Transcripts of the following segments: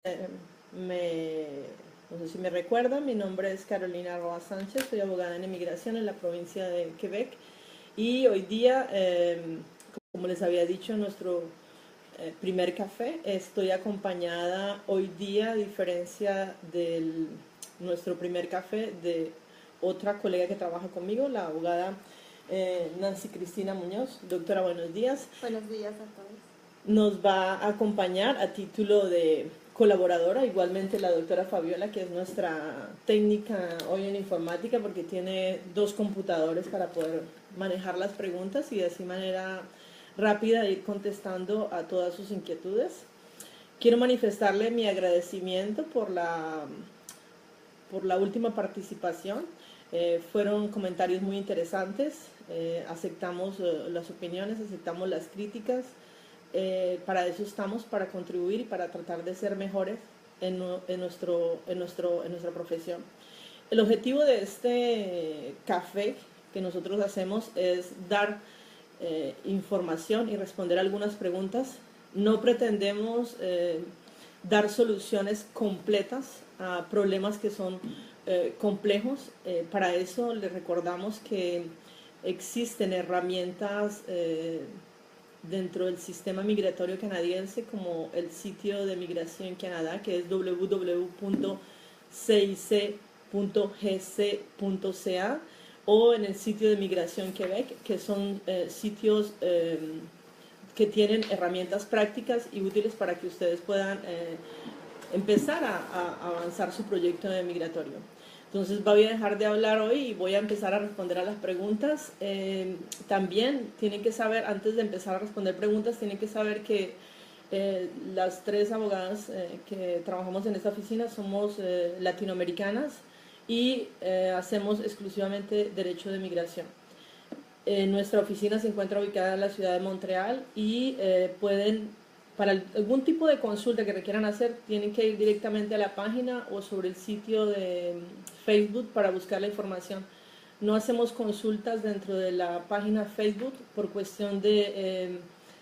Eh, me, no sé si me recuerdan, mi nombre es Carolina Roa Sánchez, soy abogada en inmigración en la provincia de Quebec y hoy día, como les había dicho en nuestro primer café, estoy acompañada hoy día, a diferencia de nuestro primer café, de otra colega que trabaja conmigo, la abogada Nancy Cristina Muñoz. Doctora, buenos días. Buenos días a todos. Nos va a acompañar a título de colaboradora, igualmente la doctora Fabiola, que es nuestra técnica hoy en informática, porque tiene dos computadores para poder manejar las preguntas y de así manera rápida ir contestando a todas sus inquietudes. Quiero manifestarle mi agradecimiento por la última participación. Fueron comentarios muy interesantes, aceptamos las opiniones, aceptamos las críticas. Para eso estamos, para contribuir y para tratar de ser mejores en nuestra profesión. El objetivo de este café que nosotros hacemos es dar información y responder algunas preguntas. No pretendemos dar soluciones completas a problemas que son complejos. Para eso les recordamos que existen herramientas dentro del sistema migratorio canadiense, como el sitio de Migración Canadá, que es www.cic.gc.ca, o en el sitio de Migración Quebec, que son sitios que tienen herramientas prácticas y útiles para que ustedes puedan empezar a avanzar su proyecto de migratorio. Entonces voy a dejar de hablar hoy y voy a empezar a responder a las preguntas. También tienen que saber, antes de empezar a responder preguntas, tienen que saber que las tres abogadas que trabajamos en esta oficina somos latinoamericanas y hacemos exclusivamente derecho de migración. Nuestra oficina se encuentra ubicada en la ciudad de Montreal y para algún tipo de consulta que requieran hacer, tienen que ir directamente a la página o sobre el sitio de Facebook para buscar la información. No hacemos consultas dentro de la página Facebook por cuestión de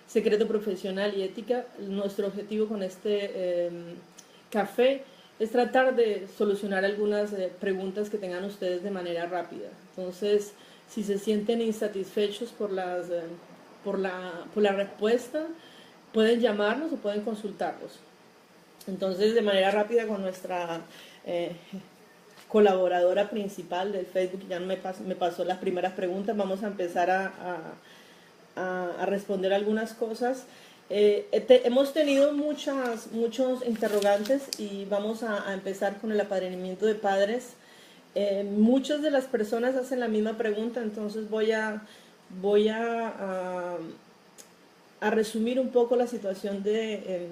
secreto profesional y ética. Nuestro objetivo con este café es tratar de solucionar algunas preguntas que tengan ustedes de manera rápida. Entonces, si se sienten insatisfechos por la respuesta, pueden llamarnos o pueden consultarlos. Entonces, de manera rápida, con nuestra colaboradora principal del Facebook, ya me pasó las primeras preguntas, vamos a empezar a responder algunas cosas. Hemos tenido muchos interrogantes y vamos a empezar con el apadrinamiento de padres. Muchas de las personas hacen la misma pregunta, entonces voy a resumir un poco la situación del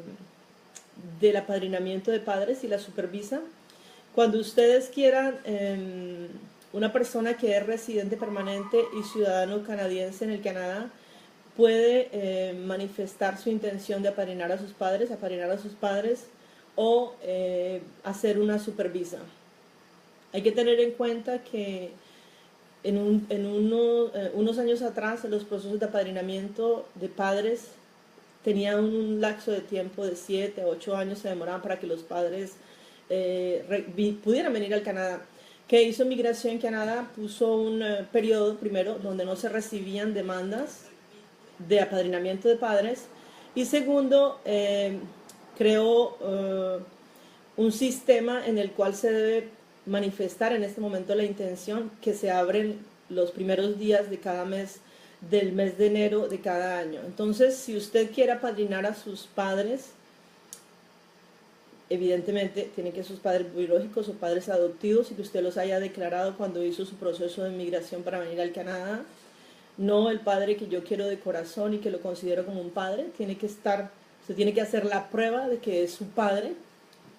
apadrinamiento de padres y la supervisa. Cuando ustedes quieran, una persona que es residente permanente y ciudadano canadiense en el Canadá puede manifestar su intención de apadrinar a sus padres o hacer una supervisa. Hay que tener en cuenta que unos años atrás los procesos de apadrinamiento de padres tenían un lapso de tiempo de 7 a 8 años, se demoraban para que los padres pudieran venir al Canadá. ¿Qué hizo Migración Canadá? Puso un periodo primero donde no se recibían demandas de apadrinamiento de padres y segundo, creó un sistema en el cual se debe manifestar en este momento la intención que se abren los primeros días de cada mes del mes de enero de cada año. Entonces, si usted quiere apadrinar a sus padres, evidentemente tienen que ser sus padres biológicos o padres adoptivos y que usted los haya declarado cuando hizo su proceso de migración para venir al Canadá. No el padre que yo quiero de corazón y que lo considero como un padre. Usted tiene que hacer la prueba de que es su padre,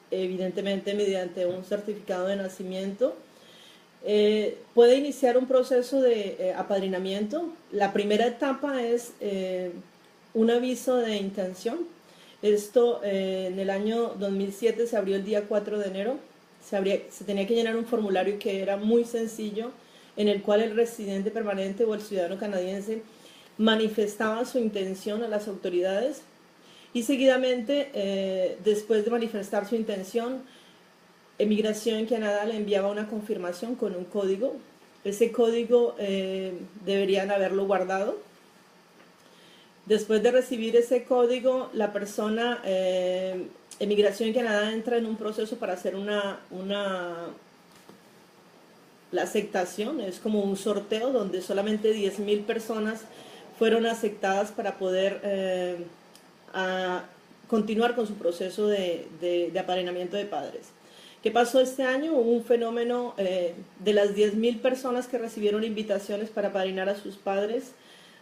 evidentemente mediante un certificado de nacimiento. Puede iniciar un proceso de apadrinamiento. La primera etapa es un aviso de intención. Esto en el año 2007 se abrió el día 4 de enero. Se tenía que llenar un formulario que era muy sencillo, en el cual el residente permanente o el ciudadano canadiense manifestaba su intención a las autoridades Y seguidamente, después de manifestar su intención, Emigración Canadá le enviaba una confirmación con un código. Ese código deberían haberlo guardado. Después de recibir ese código, la persona, Emigración Canadá entra en un proceso para hacer la aceptación. Es como un sorteo donde solamente 10,000 personas fueron aceptadas para poder continuar con su proceso de apadrinamiento de padres. ¿Qué pasó este año? Hubo un fenómeno de las 10,000 personas que recibieron invitaciones para apadrinar a sus padres.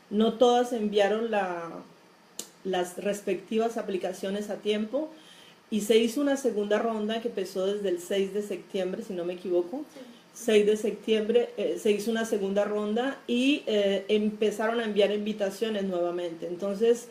No todas enviaron las respectivas aplicaciones a tiempo y se hizo una segunda ronda que empezó desde el 6 de septiembre, si no me equivoco. Sí. 6 de septiembre se hizo una segunda ronda y empezaron a enviar invitaciones nuevamente. Entonces,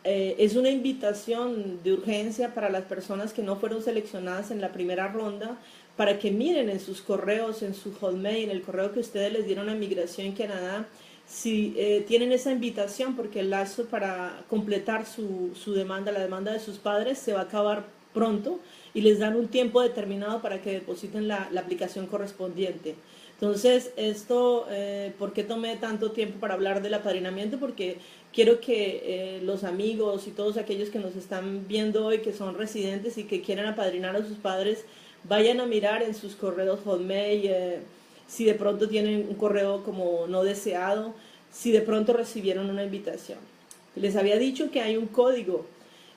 es una invitación de urgencia para las personas que no fueron seleccionadas en la primera ronda, para que miren en sus correos, en su Hotmail, en el correo que ustedes les dieron a Migración Canadá, si tienen esa invitación, porque el lazo para completar su demanda, la demanda de sus padres, se va a acabar pronto y les dan un tiempo determinado para que depositen la aplicación correspondiente. Entonces, ¿por qué tomé tanto tiempo para hablar del apadrinamiento? Porque quiero que los amigos y todos aquellos que nos están viendo hoy, que son residentes y que quieren apadrinar a sus padres, vayan a mirar en sus correos Hotmail, si de pronto tienen un correo como no deseado, si de pronto recibieron una invitación. Les había dicho que hay un código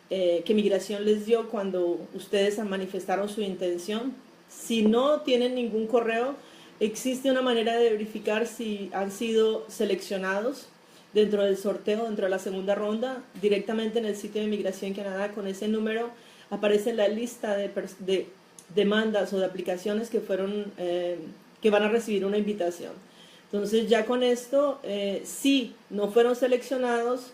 que Migración les dio cuando ustedes manifestaron su intención. Si no tienen ningún correo, existe una manera de verificar si han sido seleccionados dentro del sorteo, dentro de la segunda ronda. Directamente en el sitio de Migración Canadá, con ese número aparece la lista de demandas o de aplicaciones que van a recibir una invitación. Entonces, ya con esto, si no fueron seleccionados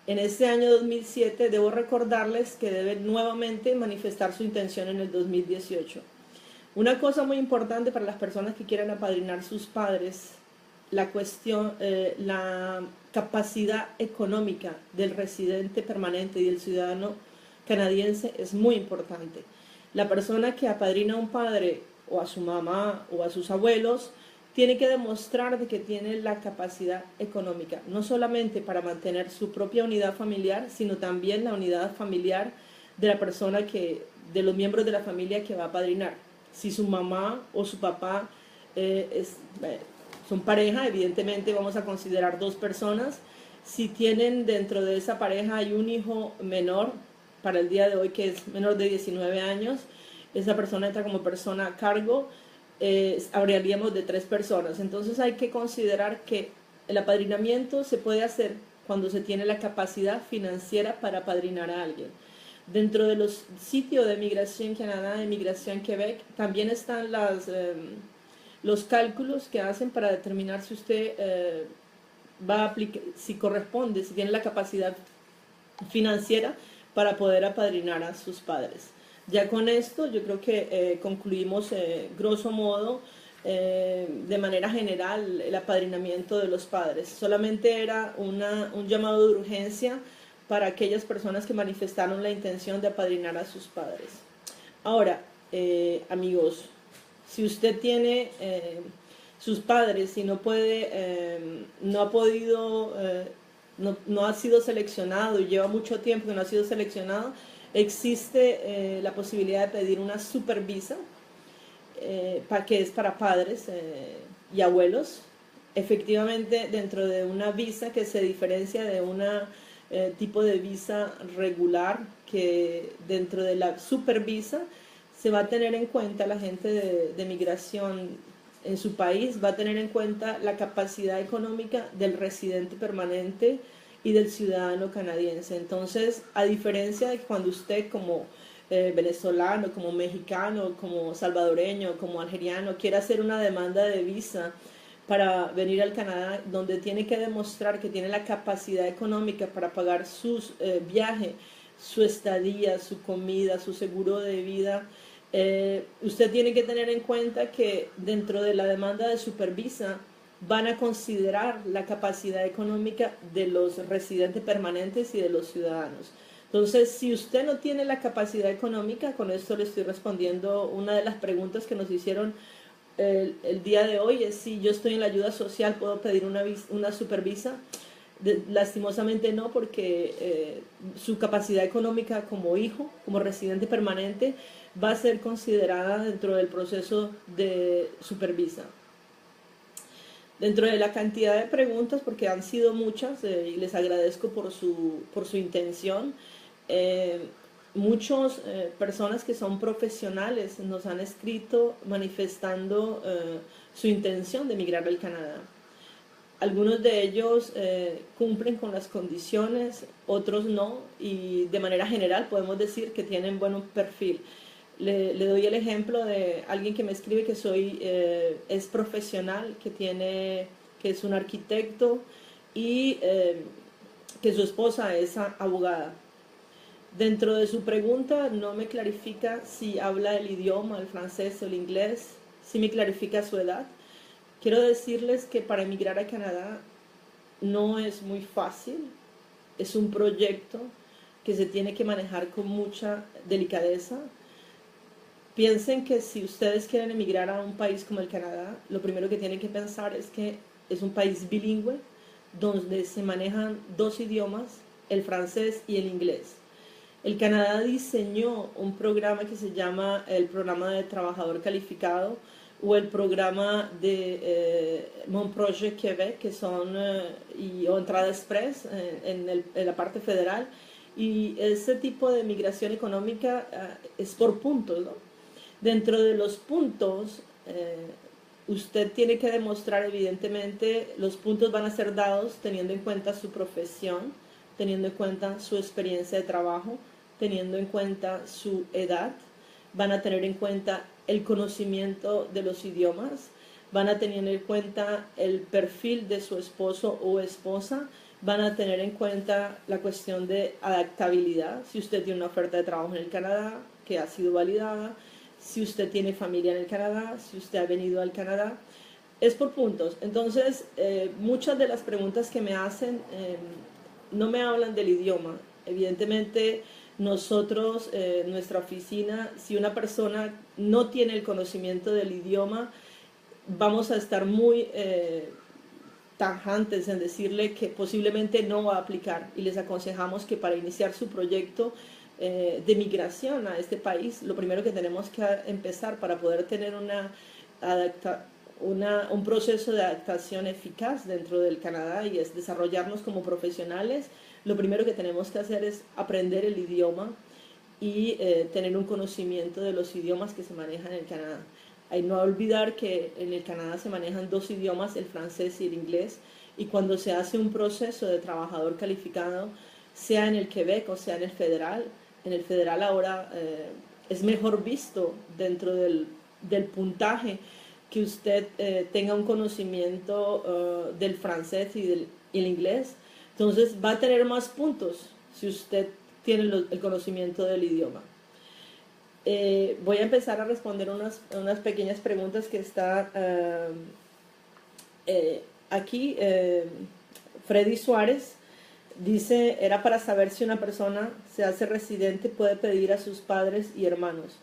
en este año 2007, debo recordarles que deben nuevamente manifestar su intención en el 2018. Una cosa muy importante para las personas que quieran apadrinar sus padres, la capacidad económica del residente permanente y del ciudadano canadiense es muy importante. La persona que apadrina a un padre o a su mamá o a sus abuelos tiene que demostrar de que tiene la capacidad económica, no solamente para mantener su propia unidad familiar, sino también la unidad familiar de la persona de los miembros de la familia que va a apadrinar. Si su mamá o su papá son pareja, evidentemente vamos a considerar dos personas. Si tienen dentro de esa pareja hay un hijo menor, para el día de hoy que es menor de 19 años, esa persona entra como persona a cargo, hablaríamos de 3 personas. Entonces hay que considerar que el apadrinamiento se puede hacer cuando se tiene la capacidad financiera para apadrinar a alguien. Dentro de los sitios de Migración Canadá, de Migración Quebec, también están los cálculos que hacen para determinar si usted va a aplicar, si corresponde, si tiene la capacidad financiera para poder apadrinar a sus padres. Ya con esto yo creo que concluimos grosso modo, de manera general, el apadrinamiento de los padres. Solamente era un llamado de urgencia para aquellas personas que manifestaron la intención de apadrinar a sus padres. Ahora, amigos, si usted tiene sus padres y no ha podido, no ha sido seleccionado y lleva mucho tiempo que no ha sido seleccionado, existe la posibilidad de pedir una supervisa, que es para padres y abuelos. Efectivamente, dentro de una visa que se diferencia de una tipo de visa regular, que dentro de la supervisa se va a tener en cuenta, la gente de migración en su país va a tener en cuenta la capacidad económica del residente permanente y del ciudadano canadiense. Entonces, a diferencia de cuando usted como venezolano, como mexicano, como salvadoreño, como algeriano, quiere hacer una demanda de visa para venir al Canadá, donde tiene que demostrar que tiene la capacidad económica para pagar sus viajes, su estadía, su comida, su seguro de vida, usted tiene que tener en cuenta que dentro de la demanda de supervisa van a considerar la capacidad económica de los residentes permanentes y de los ciudadanos. Entonces, si usted no tiene la capacidad económica, con esto le estoy respondiendo una de las preguntas que nos hicieron el día de hoy, es si yo estoy en la ayuda social, ¿puedo pedir una supervisa? Lastimosamente no, porque su capacidad económica como hijo, como residente permanente, va a ser considerada dentro del proceso de supervisa. Dentro de la cantidad de preguntas, porque han sido muchas, y les agradezco por su intención, muchas personas que son profesionales nos han escrito manifestando su intención de emigrar al Canadá. Algunos de ellos cumplen con las condiciones, otros no, y de manera general podemos decir que tienen buen perfil. Le doy el ejemplo de alguien que me escribe que es profesional, que es un arquitecto y que su esposa es abogada. Dentro de su pregunta no me clarifica si habla el idioma, el francés o el inglés, si me clarifica su edad. Quiero decirles que para emigrar a Canadá no es muy fácil, es un proyecto que se tiene que manejar con mucha delicadeza. Piensen que si ustedes quieren emigrar a un país como el Canadá, lo primero que tienen que pensar es que es un país bilingüe, donde se manejan dos idiomas, el francés y el inglés. El Canadá diseñó un programa que se llama el Programa de Trabajador Calificado o el programa de Mon Projet Québec, que son o Entrada Express en la parte federal. Y ese tipo de migración económica es por puntos, ¿no? Dentro de los puntos, usted tiene que demostrar, evidentemente, los puntos van a ser dados teniendo en cuenta su profesión, teniendo en cuenta su experiencia de trabajo, teniendo en cuenta su edad, van a tener en cuenta el conocimiento de los idiomas, van a tener en cuenta el perfil de su esposo o esposa, van a tener en cuenta la cuestión de adaptabilidad, si usted tiene una oferta de trabajo en el Canadá que ha sido validada, si usted tiene familia en el Canadá, si usted ha venido al Canadá, es por puntos. Entonces, muchas de las preguntas que me hacen no me hablan del idioma. Evidentemente, nosotros, nuestra oficina, si una persona no tiene el conocimiento del idioma, vamos a estar muy tajantes en decirle que posiblemente no va a aplicar, y les aconsejamos que para iniciar su proyecto de migración a este país, lo primero que tenemos que empezar para poder tener un proceso de adaptación eficaz dentro del Canadá y es desarrollarnos como profesionales, lo primero que tenemos que hacer es aprender el idioma y tener un conocimiento de los idiomas que se manejan en el Canadá. Hay no olvidar que en el Canadá se manejan dos idiomas, el francés y el inglés, y cuando se hace un proceso de trabajador calificado, sea en el Quebec o sea en el federal ahora es mejor visto dentro del puntaje que usted tenga un conocimiento del francés y el inglés. Entonces va a tener más puntos si usted tiene el conocimiento del idioma. Voy a empezar a responder unas pequeñas preguntas que está aquí. Freddy Suárez dice, era para saber si una persona se hace residente, puede pedir a sus padres y hermanos.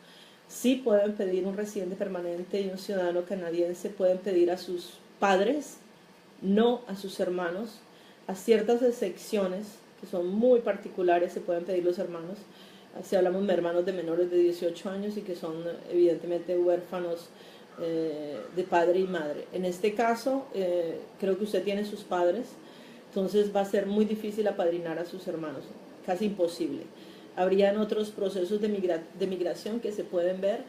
Sí pueden pedir, un residente permanente y un ciudadano canadiense pueden pedir a sus padres, no a sus hermanos. A ciertas excepciones que son muy particulares se pueden pedir los hermanos. Si hablamos de hermanos de menores de 18 años y que son evidentemente huérfanos de padre y madre. En este caso, creo que usted tiene sus padres, entonces va a ser muy difícil apadrinar a sus hermanos, casi imposible. Habrían otros procesos de migración que se pueden ver,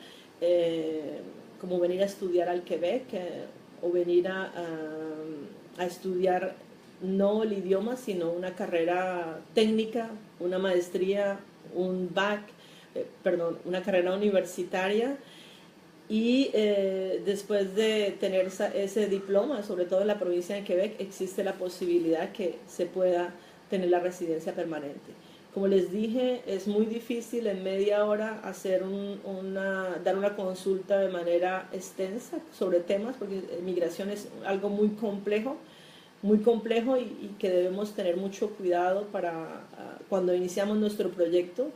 como venir a estudiar al Quebec o venir a estudiar no el idioma, sino una carrera técnica, una maestría, una carrera universitaria, y después de tener ese diploma, sobre todo en la provincia de Quebec, existe la posibilidad que se pueda tener la residencia permanente. Como les dije, es muy difícil en media hora dar una consulta de manera extensa sobre temas, porque migración es algo muy complejo. muy complejo y que debemos tener mucho cuidado para cuando iniciamos nuestro proyecto.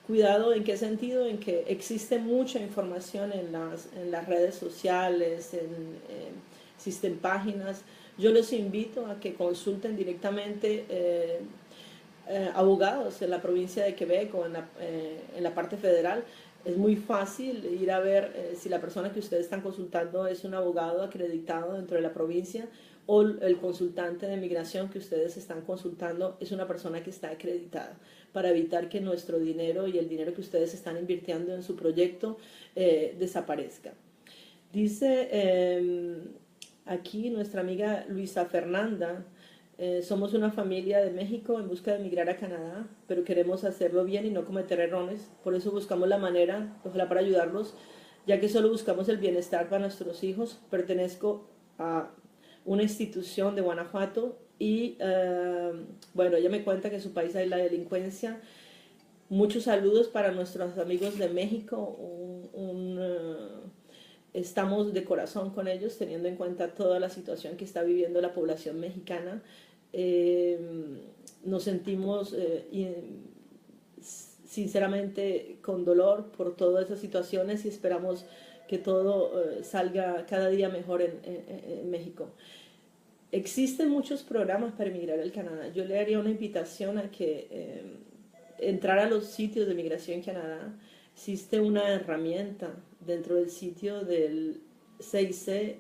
Cuidado en qué sentido, en que existe mucha información en las redes sociales, existen páginas. Yo los invito a que consulten directamente abogados en la provincia de Quebec o en la parte federal. Es muy fácil ir a ver si la persona que ustedes están consultando es un abogado acreditado dentro de la provincia o el consultante de migración que ustedes están consultando es una persona que está acreditada, para evitar que nuestro dinero y el dinero que ustedes están invirtiendo en su proyecto desaparezca. Dice aquí nuestra amiga Luisa Fernanda, somos una familia de México en busca de emigrar a Canadá, pero queremos hacerlo bien y no cometer errores. Por eso buscamos la manera, ojalá para ayudarlos, ya que solo buscamos el bienestar para nuestros hijos. Pertenezco a una institución de Guanajuato y, bueno, ella me cuenta que en su país hay la delincuencia. Muchos saludos para nuestros amigos de México. Estamos de corazón con ellos, teniendo en cuenta toda la situación que está viviendo la población mexicana. Nos sentimos sinceramente con dolor por todas esas situaciones y esperamos que todo salga cada día mejor en México. Existen muchos programas para emigrar al Canadá. Yo le haría una invitación a que entrar a los sitios de Migración Canadá. Existe una herramienta dentro del sitio del CIC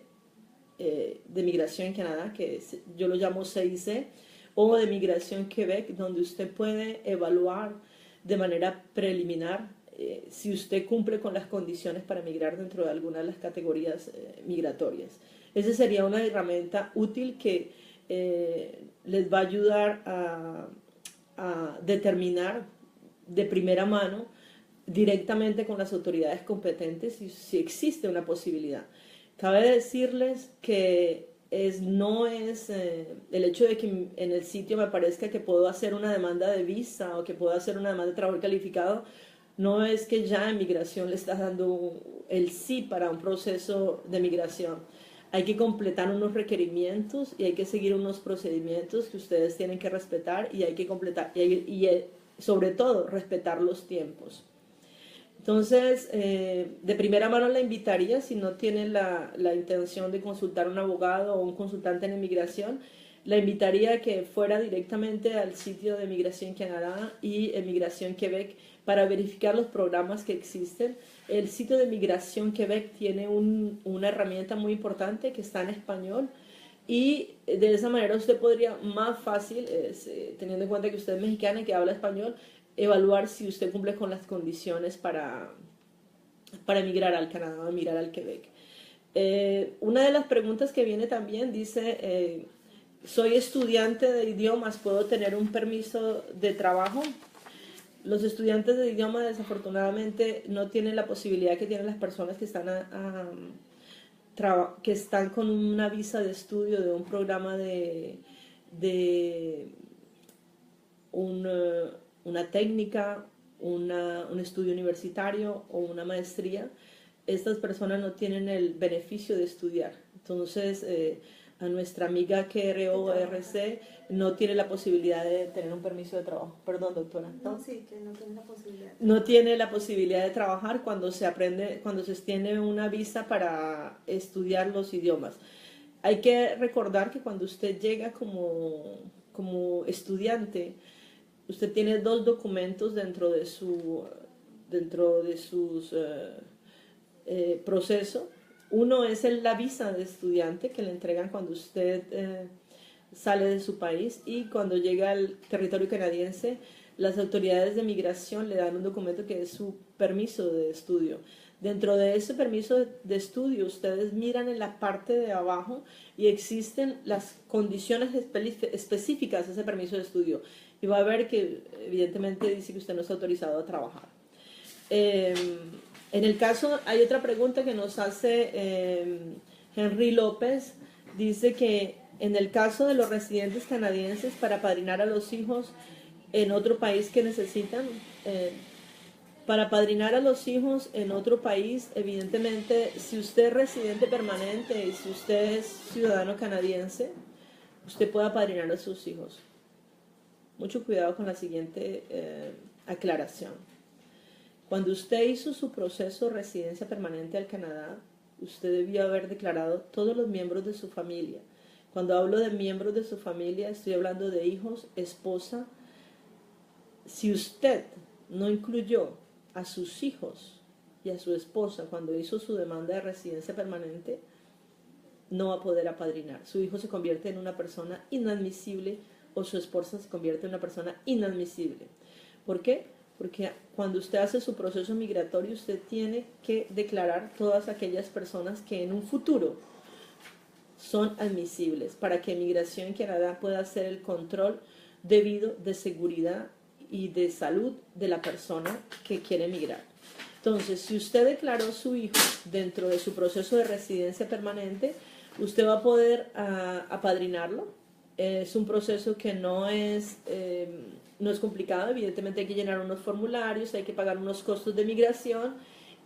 de Migración Canadá, que yo lo llamo CIC, o de Migración Quebec, donde usted puede evaluar de manera preliminar si usted cumple con las condiciones para migrar dentro de alguna de las categorías migratorias. Esa sería una herramienta útil que les va a ayudar a determinar de primera mano directamente con las autoridades competentes si existe una posibilidad. Cabe decirles que no es el hecho de que en el sitio me aparezca que puedo hacer una demanda de visa o que puedo hacer una demanda de trabajo calificado, no es que ya en migración le estás dando el sí para un proceso de migración. Hay que completar unos requerimientos y hay que seguir unos procedimientos que ustedes tienen que respetar y hay que completar y sobre todo respetar los tiempos. Entonces, de primera mano la invitaría, si no tiene la intención de consultar a un abogado o un consultante en inmigración, la invitaría a que fuera directamente al sitio de Migración Canadá y Migración Quebec para verificar los programas que existen. El sitio de Migración Quebec tiene una herramienta muy importante que está en español y de esa manera usted podría más fácil, teniendo en cuenta que usted es mexicana y que habla español, evaluar si usted cumple con las condiciones para emigrar al Canadá o emigrar al Quebec. Una de las preguntas que viene también dice, soy estudiante de idiomas, ¿puedo tener un permiso de trabajo? Los estudiantes de idioma desafortunadamente no tienen la posibilidad que tienen las personas que están con una visa de estudio de un programa de una técnica, un estudio universitario o una maestría. Estas personas no tienen el beneficio de estudiar. Entonces, a nuestra amiga KRORC no tiene la posibilidad de tener un permiso de trabajo. Perdón, doctora. No, sí, que no tiene la posibilidad. No tiene la posibilidad de trabajar cuando se tiene una visa para estudiar los idiomas. Hay que recordar que cuando usted llega como estudiante, usted tiene dos documentos dentro de sus proceso. Uno es la visa de estudiante que le entregan cuando usted sale de su país, y cuando llega al territorio canadiense, las autoridades de migración le dan un documento que es su permiso de estudio. Dentro de ese permiso de estudio, ustedes miran en la parte de abajo y existen las condiciones específicas de ese permiso de estudio. Y va a ver que evidentemente dice que usted no está autorizado a trabajar. En el caso, hay otra pregunta que nos hace Henry López. Dice que en el caso de los residentes canadienses, para apadrinar a los hijos en otro país que necesitan, para apadrinar a los hijos en otro país, evidentemente, si usted es residente permanente y si usted es ciudadano canadiense, usted puede apadrinar a sus hijos. Mucho cuidado con la siguiente aclaración. Cuando usted hizo su proceso de residencia permanente al Canadá, usted debió haber declarado todos los miembros de su familia. Cuando hablo de miembros de su familia, estoy hablando de hijos, esposa. Si usted no incluyó a sus hijos y a su esposa cuando hizo su demanda de residencia permanente, no va a poder apadrinar. Su hijo se convierte en una persona inadmisible o su esposa se convierte en una persona inadmisible. ¿Por qué? Porque cuando usted hace su proceso migratorio, usted tiene que declarar todas aquellas personas que en un futuro son admisibles para que Migración Canadá pueda hacer el control debido de seguridad y de salud de la persona que quiere migrar. Entonces, si usted declaró su hijo dentro de su proceso de residencia permanente, usted va a poder apadrinarlo. Es un proceso que no es complicado. Evidentemente hay que llenar unos formularios, hay que pagar unos costos de migración,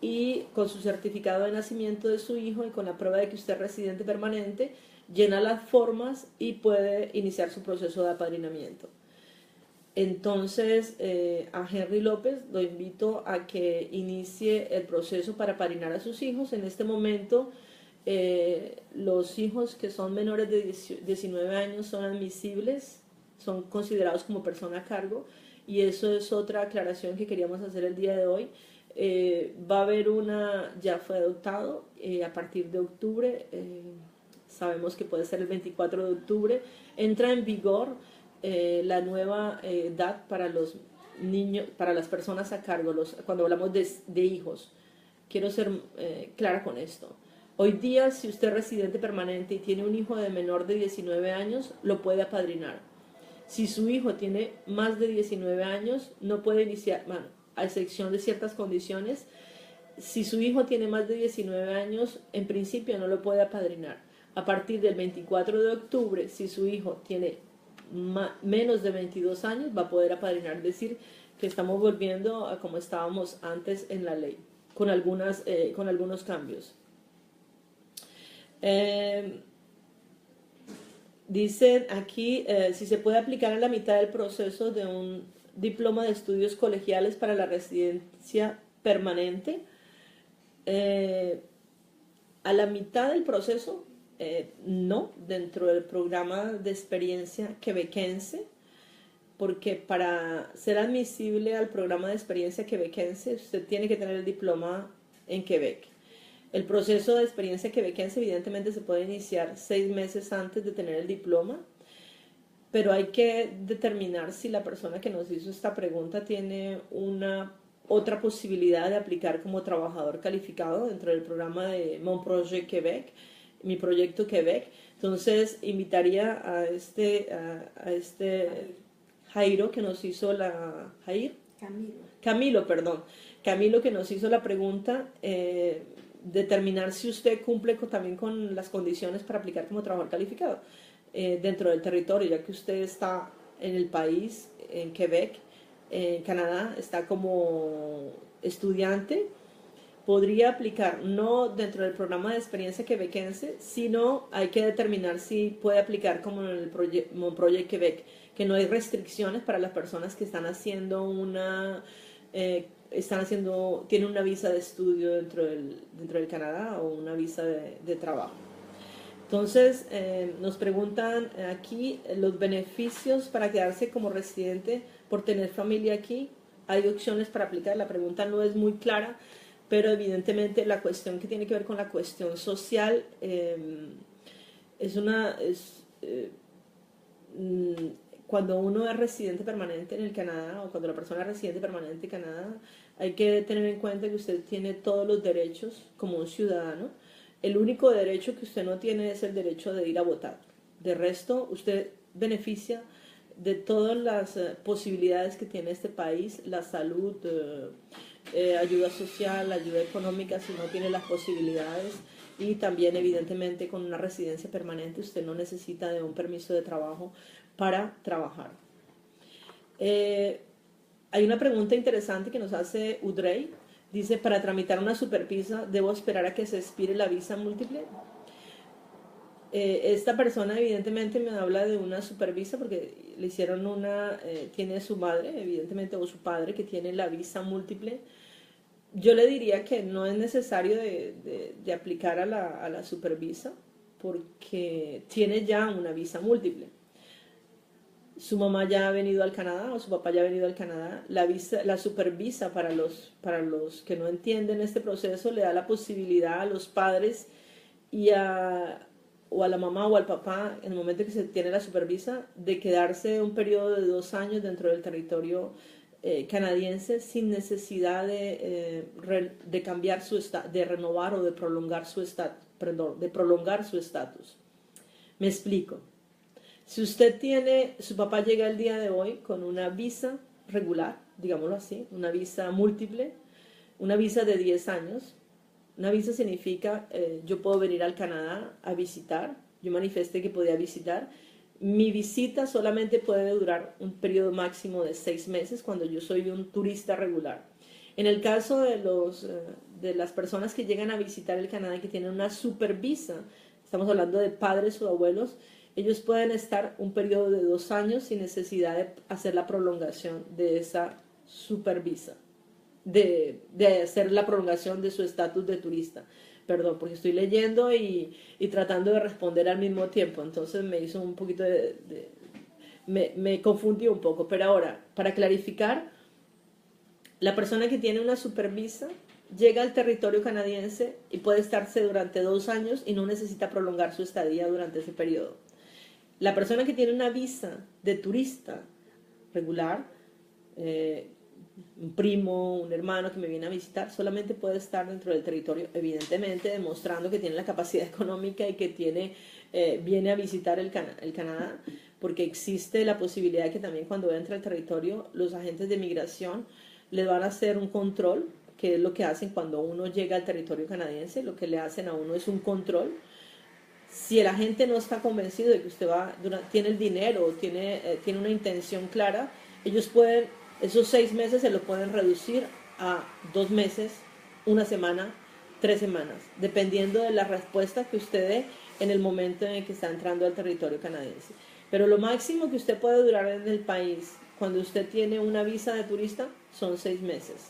y con su certificado de nacimiento de su hijo y con la prueba de que usted es residente permanente, llena las formas y puede iniciar su proceso de apadrinamiento. Entonces, a Henry López lo invito a que inicie el proceso para apadrinar a sus hijos. En este momento, los hijos que son menores de 19 años son admisibles, son considerados como persona a cargo, y eso es otra aclaración que queríamos hacer el día de hoy. Va a haber ya fue adoptado a partir de octubre, sabemos que puede ser el 24 de octubre, entra en vigor la nueva edad para los niños, para las personas a cargo, cuando hablamos de hijos. Quiero ser clara con esto. Hoy día, si usted es residente permanente y tiene un hijo de menor de 19 años, lo puede apadrinar. Si su hijo tiene más de 19 años, no puede iniciar, a excepción de ciertas condiciones. Si su hijo tiene más de 19 años, en principio no lo puede apadrinar. A partir del 24 de octubre, si su hijo tiene menos de 22 años, va a poder apadrinar. Es decir, que estamos volviendo a como estábamos antes en la ley, con algunos cambios. Dicen aquí si se puede aplicar en la mitad del proceso de un diploma de estudios colegiales para la residencia permanente. A la mitad del proceso, no, dentro del programa de experiencia quebequense, porque para ser admisible al programa de experiencia quebequense, usted tiene que tener el diploma en Quebec. El proceso de experiencia quebequense evidentemente se puede iniciar 6 meses antes de tener el diploma, pero hay que determinar si la persona que nos hizo esta pregunta tiene otra posibilidad de aplicar como trabajador calificado dentro del programa de Mon Projet Quebec, mi proyecto Quebec. Entonces invitaría a este Jairo que nos hizo Camilo que nos hizo la pregunta, determinar si usted cumple también con las condiciones para aplicar como trabajador calificado dentro del territorio, ya que usted está en el país, en Quebec, en Canadá, está como estudiante, podría aplicar no dentro del programa de experiencia quebequense, sino hay que determinar si puede aplicar como en el Project Quebec, que no hay restricciones para las personas que están haciendo tienen una visa de estudio dentro del Canadá o una visa de trabajo. Entonces, nos preguntan aquí los beneficios para quedarse como residente por tener familia aquí. Hay opciones para aplicar, la pregunta no es muy clara, pero evidentemente la cuestión que tiene que ver con la cuestión social cuando uno es residente permanente en el Canadá, o cuando la persona es residente permanente en Canadá, hay que tener en cuenta que usted tiene todos los derechos como un ciudadano. El único derecho que usted no tiene es el derecho de ir a votar. De resto, usted beneficia de todas las posibilidades que tiene este país, la salud, ayuda social, ayuda económica, si no tiene las posibilidades, y también evidentemente con una residencia permanente usted no necesita de un permiso de trabajo para trabajar. Hay una pregunta interesante que nos hace Udrey. Dice, para tramitar una supervisa, ¿debo esperar a que se expire la visa múltiple? Esta persona evidentemente me habla de una supervisa porque le hicieron tiene su madre, evidentemente, o su padre que tiene la visa múltiple. Yo le diría que no es necesario de aplicar a la supervisa porque tiene ya una visa múltiple. Su mamá ya ha venido al Canadá o su papá ya ha venido al Canadá. La supervisa para los que no entienden este proceso le da la posibilidad a los padres o a la mamá o al papá, en el momento que se tiene la supervisa, de quedarse un periodo de 2 años dentro del territorio canadiense sin necesidad de cambiar de renovar o de prolongar su estatus, perdón, de prolongar su estatus. Me explico. Si su papá llega el día de hoy con una visa regular, digámoslo así, una visa múltiple, una visa de 10 años. Una visa significa yo puedo venir al Canadá a visitar, yo manifesté que podía visitar. Mi visita solamente puede durar un periodo máximo de 6 meses cuando yo soy un turista regular. En el caso de las personas que llegan a visitar el Canadá y que tienen una supervisa, estamos hablando de padres o abuelos, ellos pueden estar un periodo de 2 años sin necesidad de hacer la prolongación de esa supervisa. De hacer la prolongación de su estatus de turista. Perdón, porque estoy leyendo y tratando de responder al mismo tiempo, entonces me hizo un poquito me confundió un poco, pero ahora, para clarificar, la persona que tiene una supervisa llega al territorio canadiense y puede estarse durante 2 años y no necesita prolongar su estadía durante ese periodo. La persona que tiene una visa de turista regular, un primo, un hermano que me viene a visitar, solamente puede estar dentro del territorio, evidentemente demostrando que tiene la capacidad económica y que viene a visitar el Canadá, porque existe la posibilidad de que también cuando entra al territorio los agentes de migración le van a hacer un control, que es lo que hacen cuando uno llega al territorio canadiense. Lo que le hacen a uno es un control. Si el agente no está convencido de que usted tiene el dinero o tiene una intención clara, ellos esos 6 meses se lo pueden reducir a 2 meses, 1 semana, 3 semanas, dependiendo de la respuesta que usted dé en el momento en el que está entrando al territorio canadiense. Pero lo máximo que usted puede durar en el país cuando usted tiene una visa de turista son 6 meses.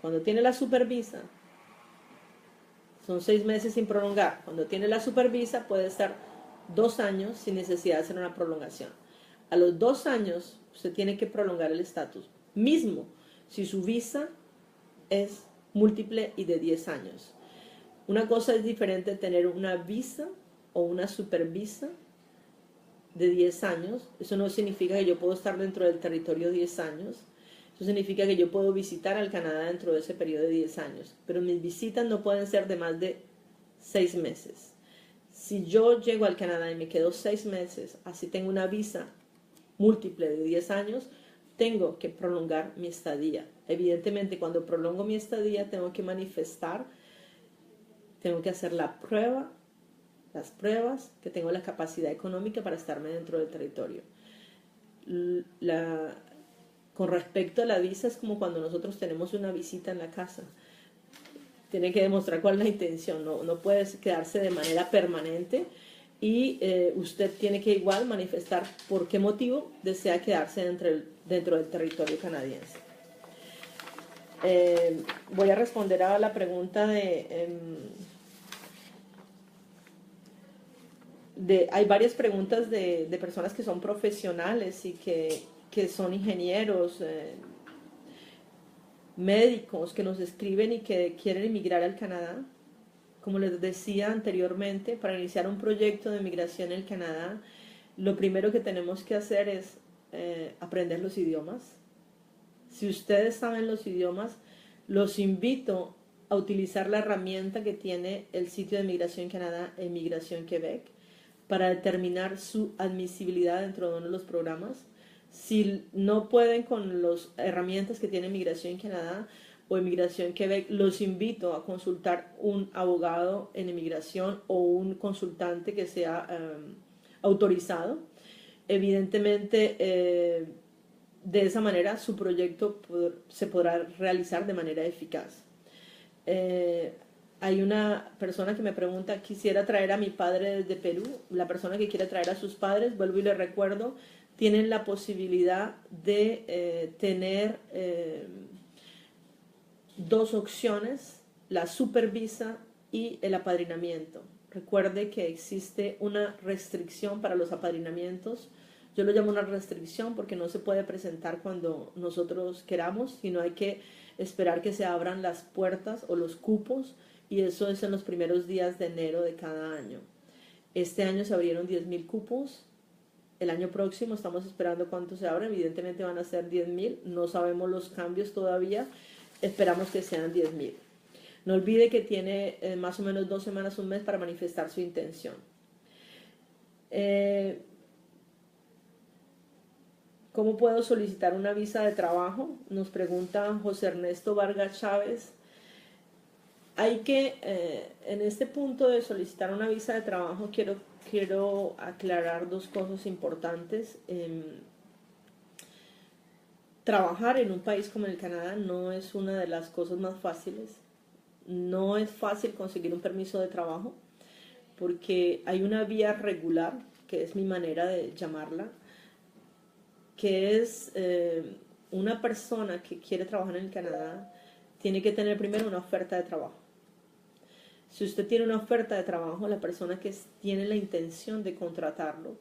Cuando tiene la supervisa, son 6 meses sin prolongar. Cuando tiene la supervisa puede estar 2 años sin necesidad de hacer una prolongación. A los 2 años usted tiene que prolongar el estatus, mismo si su visa es múltiple y de 10 años. Una cosa es diferente tener una visa o una supervisa de 10 años. Eso no significa que yo puedo estar dentro del territorio 10 años. Eso significa que yo puedo visitar al Canadá dentro de ese periodo de 10 años. Pero mis visitas no pueden ser de más de 6 meses. Si yo llego al Canadá y me quedo 6 meses, así tengo una visa múltiple de 10 años, tengo que prolongar mi estadía. Evidentemente, cuando prolongo mi estadía, tengo que manifestar, tengo que hacer las pruebas, que tengo la capacidad económica para estarme dentro del territorio. Con respecto a la visa, es como cuando nosotros tenemos una visita en la casa. Tiene que demostrar cuál es la intención, no puede quedarse de manera permanente. Y usted tiene que igual manifestar por qué motivo desea quedarse dentro del territorio canadiense. Voy a responder a la pregunta hay varias preguntas de personas que son profesionales y que son ingenieros, médicos, que nos escriben y que quieren emigrar al Canadá. Como les decía anteriormente, para iniciar un proyecto de migración en el Canadá, lo primero que tenemos que hacer es aprender los idiomas. Si ustedes saben los idiomas, los invito a utilizar la herramienta que tiene el sitio de Migración Canadá e Migración Quebec para determinar su admisibilidad dentro de uno de los programas. Si no pueden con las herramientas que tiene Migración Canadá o Inmigración Quebec, los invito a consultar un abogado en inmigración o un consultante que sea autorizado. Evidentemente, de esa manera su proyecto se podrá realizar de manera eficaz. Hay una persona que me pregunta, quisiera traer a mi padre desde Perú. La persona que quiere traer a sus padres, vuelvo y le recuerdo, tienen la posibilidad de tener dos opciones, la supervisa y el apadrinamiento. Recuerde que existe una restricción para los apadrinamientos. Yo lo llamo una restricción porque no se puede presentar cuando nosotros queramos, sino hay que esperar que se abran las puertas o los cupos, y eso es en los primeros días de enero de cada año. Este año se abrieron 10.000 cupos. El año próximo estamos esperando cuánto se abren. Evidentemente van a ser 10.000. No sabemos los cambios todavía. Esperamos que sean 10.000. No olvide que tiene más o menos 2 semanas, un mes para manifestar su intención. ¿Cómo puedo solicitar una visa de trabajo? Nos pregunta José Ernesto Vargas Chávez. Hay que, en este punto de solicitar una visa de trabajo, quiero aclarar 2 cosas importantes. Trabajar en un país como el Canadá no es una de las cosas más fáciles. No es fácil conseguir un permiso de trabajo porque hay una vía regular, que es mi manera de llamarla, que es una persona que quiere trabajar en el Canadá tiene que tener primero una oferta de trabajo. Si usted tiene una oferta de trabajo, la persona que tiene la intención de contratarlo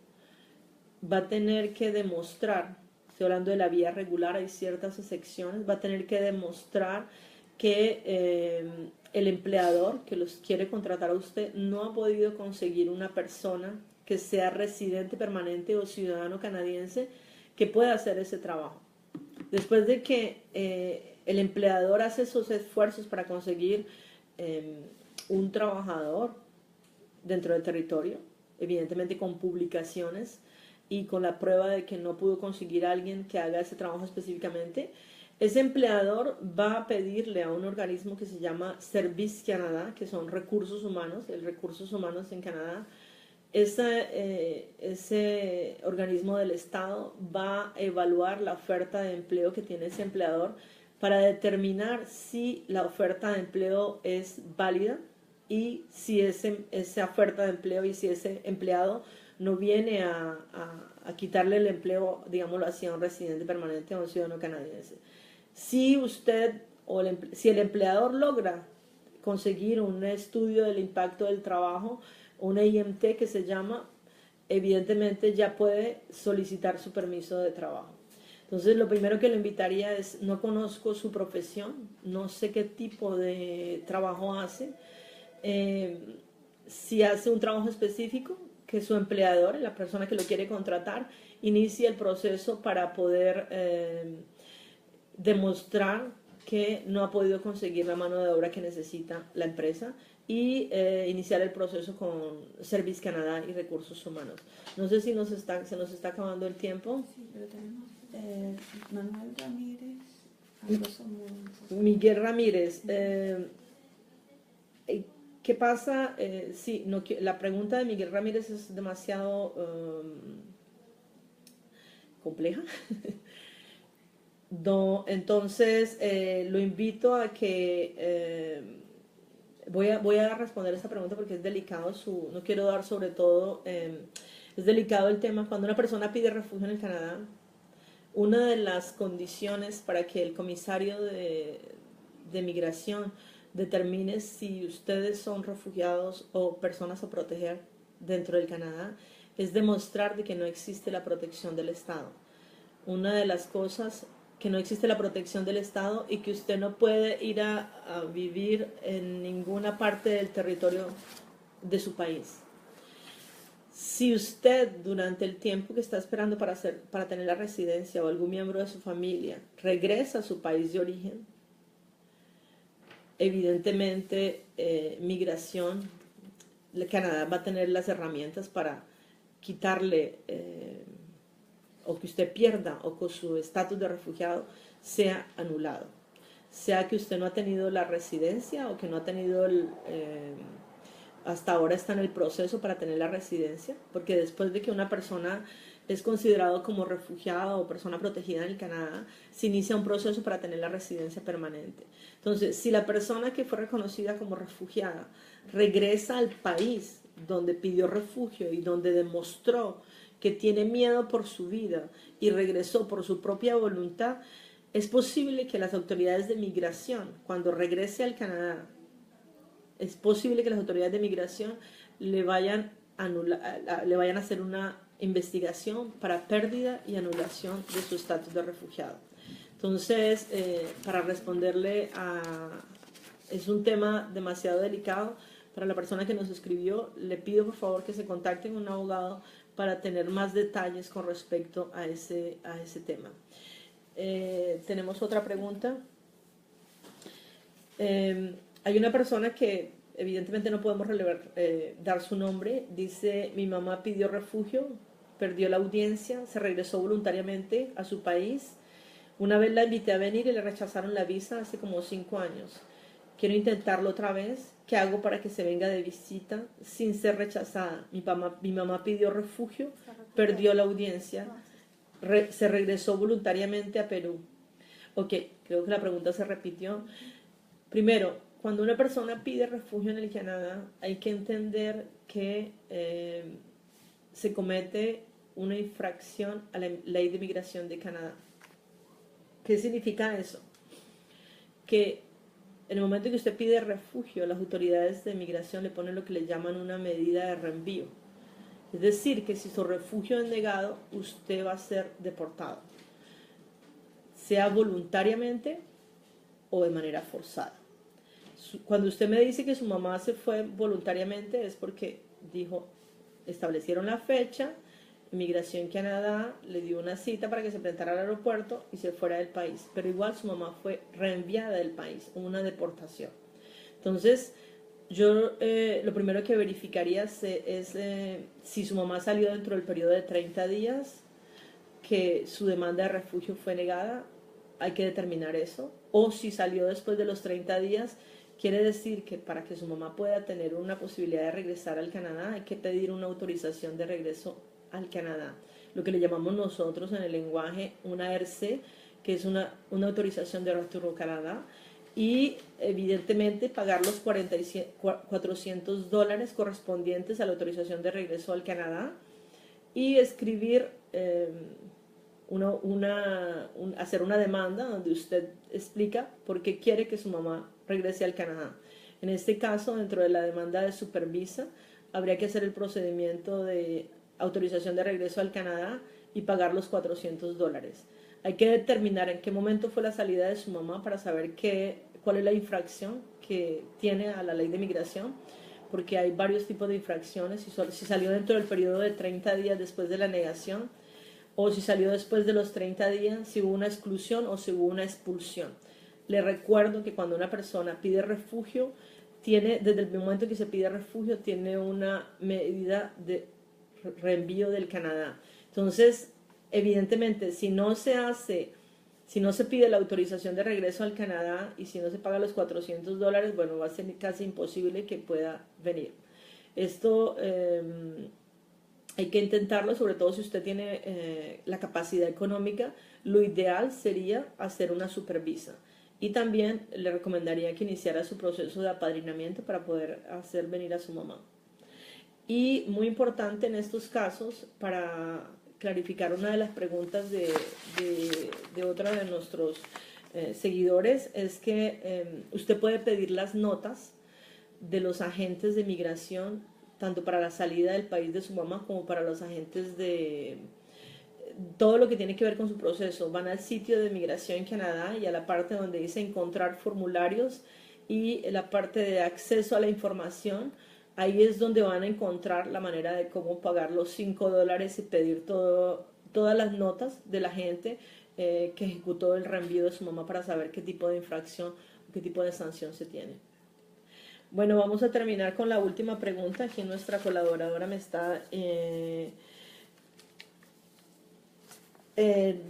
va a tener que demostrar, estoy hablando de la vía regular, hay ciertas excepciones, va a tener que demostrar que el empleador que los quiere contratar a usted no ha podido conseguir una persona que sea residente permanente o ciudadano canadiense que pueda hacer ese trabajo. Después de que el empleador hace esos esfuerzos para conseguir un trabajador dentro del territorio, evidentemente con publicaciones y con la prueba de que no pudo conseguir a alguien que haga ese trabajo específicamente, ese empleador va a pedirle a un organismo que se llama Service Canada, que son recursos humanos, el recursos humanos en Canadá. Ese organismo del Estado va a evaluar la oferta de empleo que tiene ese empleador para determinar si la oferta de empleo es válida y si esa oferta de empleo y si ese empleado no viene a quitarle el empleo, digámoslo así, a un residente permanente o a un ciudadano canadiense. Si si el empleador logra conseguir un estudio del impacto del trabajo, una IMT que se llama, evidentemente ya puede solicitar su permiso de trabajo. Entonces, lo primero que le invitaría es, no conozco su profesión, no sé qué tipo de trabajo hace. Si hace un trabajo específico, que su empleador, la persona que lo quiere contratar, inicie el proceso para poder demostrar que no ha podido conseguir la mano de obra que necesita la empresa y iniciar el proceso con Service Canada y Recursos Humanos. No sé si se nos está acabando el tiempo. Sí, pero tenemos Manuel Ramírez, Miguel Ramírez. ¿Qué pasa? Sí, no, la pregunta de Miguel Ramírez es demasiado compleja. Entonces, lo invito a que voy a responder esta pregunta porque es delicado, no quiero dar sobre todo, es delicado el tema. Cuando una persona pide refugio en el Canadá, una de las condiciones para que el comisario de migración determine si ustedes son refugiados o personas a proteger dentro del Canadá es demostrar de que no existe la protección del Estado. Una de las cosas, que no existe la protección del Estado y que usted no puede ir a vivir en ninguna parte del territorio de su país. Si usted durante el tiempo que está esperando para tener la residencia o algún miembro de su familia regresa a su país de origen, evidentemente migración, Canadá va a tener las herramientas para quitarle o que usted pierda o que su estatus de refugiado sea anulado. Sea que usted no ha tenido la residencia o que no ha tenido hasta ahora está en el proceso para tener la residencia, porque después de que una persona es considerado como refugiado o persona protegida en el Canadá, se inicia un proceso para tener la residencia permanente. Entonces, si la persona que fue reconocida como refugiada regresa al país donde pidió refugio y donde demostró que tiene miedo por su vida y regresó por su propia voluntad, es posible que las autoridades de migración, cuando regrese al Canadá, es posible que las autoridades de migración le vayan a hacer una investigación para pérdida y anulación de su estatus de refugiado. Entonces, para responderle es un tema demasiado delicado para la persona que nos escribió. Le pido por favor que se contacte con un abogado para tener más detalles con respecto a ese tema. Tenemos otra pregunta. Hay una persona que evidentemente no podemos dar su nombre. Dice: mi mamá pidió refugio, perdió la audiencia, se regresó voluntariamente a su país. Una vez la invité a venir y le rechazaron la visa hace como 5 años. Quiero intentarlo otra vez. ¿Qué hago para que se venga de visita sin ser rechazada? Mi mamá pidió refugio, perdió la audiencia, se regresó voluntariamente a Perú. Ok, creo que la pregunta se repitió. Primero, cuando una persona pide refugio en el Canadá, hay que entender que se comete una infracción a la ley de migración de Canadá. ¿Qué significa eso? Que en el momento que usted pide refugio, las autoridades de migración le ponen lo que le llaman una medida de reenvío. Es decir, que si su refugio es negado, usted va a ser deportado, sea voluntariamente o de manera forzada. Cuando usted me dice que su mamá se fue voluntariamente, es porque establecieron la fecha, Inmigración Canadá le dio una cita para que se presentara al aeropuerto y se fuera del país, pero igual su mamá fue reenviada del país, una deportación. Entonces, yo lo primero que verificaría es si su mamá salió dentro del periodo de 30 días, que su demanda de refugio fue negada, hay que determinar eso. O si salió después de los 30 días, quiere decir que para que su mamá pueda tener una posibilidad de regresar al Canadá, hay que pedir una autorización de regreso al Canadá, lo que le llamamos nosotros en el lenguaje una RC, que es una autorización de retorno al Canadá, y evidentemente pagar los $400 correspondientes a la autorización de regreso al Canadá y escribir, hacer una demanda donde usted explica por qué quiere que su mamá regrese al Canadá. En este caso, dentro de la demanda de Supervisa, habría que hacer el procedimiento de autorización de regreso al Canadá y pagar los $400. Hay que determinar en qué momento fue la salida de su mamá para saber cuál es la infracción que tiene a la ley de migración, porque hay varios tipos de infracciones. Si salió dentro del periodo de 30 días después de la negación, o si salió después de los 30 días, si hubo una exclusión o si hubo una expulsión. Le recuerdo que cuando una persona pide refugio, desde el momento que se pide refugio, tiene una medida de reenvío del Canadá. Entonces, evidentemente, si no se pide la autorización de regreso al Canadá y si no se paga los $400, bueno, va a ser casi imposible que pueda venir. Esto hay que intentarlo, sobre todo si usted tiene la capacidad económica. Lo ideal sería hacer una supervisa. Y también le recomendaría que iniciara su proceso de apadrinamiento para poder hacer venir a su mamá. Y muy importante en estos casos, para clarificar una de las preguntas de otra de nuestros seguidores, es que usted puede pedir las notas de los agentes de migración, tanto para la salida del país de su mamá como para los agentes de todo lo que tiene que ver con su proceso. Van al sitio de Migración en Canadá y a la parte donde dice encontrar formularios y la parte de acceso a la información. Ahí es donde van a encontrar la manera de cómo pagar los $5 y pedir todas las notas de la gente que ejecutó el reenvío de su mamá para saber qué tipo de infracción, qué tipo de sanción se tiene. Bueno, vamos a terminar con la última pregunta. Aquí nuestra colaboradora me está...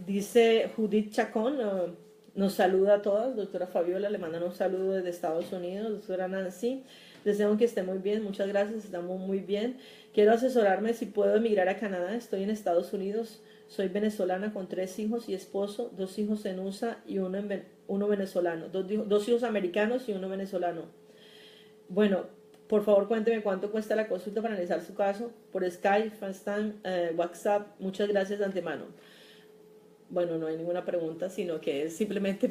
dice Judith Chacón, nos saluda a todas, doctora Fabiola, le mandan un saludo desde Estados Unidos, doctora Nancy, deseo que esté muy bien, muchas gracias, estamos muy bien. Quiero asesorarme si puedo emigrar a Canadá, estoy en Estados Unidos, soy venezolana con 3 hijos y esposo, 2 hijos en USA y uno venezolano, dos hijos americanos y uno venezolano. Bueno, por favor cuénteme cuánto cuesta la consulta para analizar su caso por Skype, FaceTime, WhatsApp, muchas gracias de antemano. Bueno, no hay ninguna pregunta, sino que es simplemente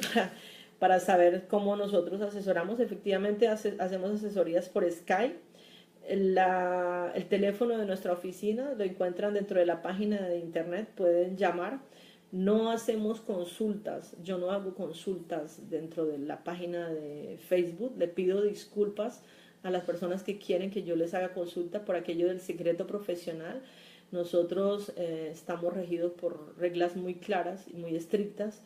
para saber cómo nosotros asesoramos. Efectivamente, hacemos asesorías por Skype. El teléfono de nuestra oficina lo encuentran dentro de la página de internet, pueden llamar. No hacemos consultas, yo no hago consultas dentro de la página de Facebook. Le pido disculpas a las personas que quieren que yo les haga consulta por aquello del secreto profesional. Nosotros estamos regidos por reglas muy claras y muy estrictas.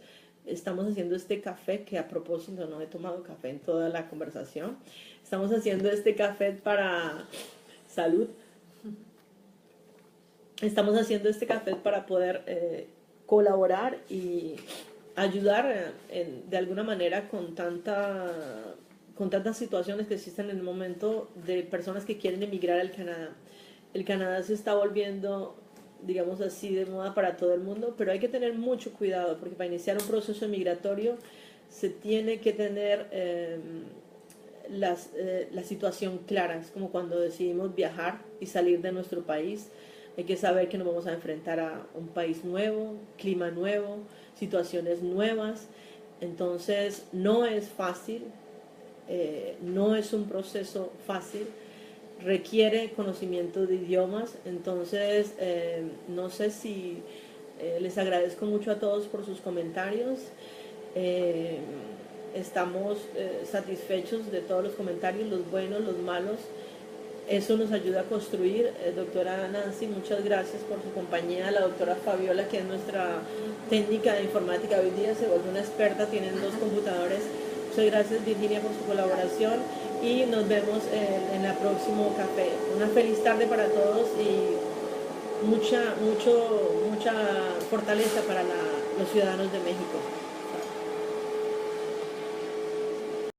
Estamos haciendo este café, que a propósito no he tomado café en toda la conversación. Estamos haciendo este café para salud. Estamos haciendo este café para poder colaborar y ayudar de alguna manera con tantas situaciones que existen en el momento de personas que quieren emigrar al Canadá. El Canadá se está volviendo, digamos así, de moda para todo el mundo, pero hay que tener mucho cuidado porque para iniciar un proceso migratorio se tiene que tener la situación clara. Es como cuando decidimos viajar y salir de nuestro país. Hay que saber que nos vamos a enfrentar a un país nuevo, clima nuevo, situaciones nuevas. Entonces no es fácil, no es un proceso fácil. Requiere conocimiento de idiomas, entonces no sé si les agradezco mucho a todos por sus comentarios. Estamos satisfechos de todos los comentarios, los buenos, los malos. Eso nos ayuda a construir. Doctora Nancy, muchas gracias por su compañía. La doctora Fabiola, que es nuestra técnica de informática, hoy día se volvió una experta, tienen 2 computadores. Muchas gracias, Virginia, por su colaboración y nos vemos en el próximo café. Una feliz tarde para todos y mucha fortaleza para los ciudadanos de México.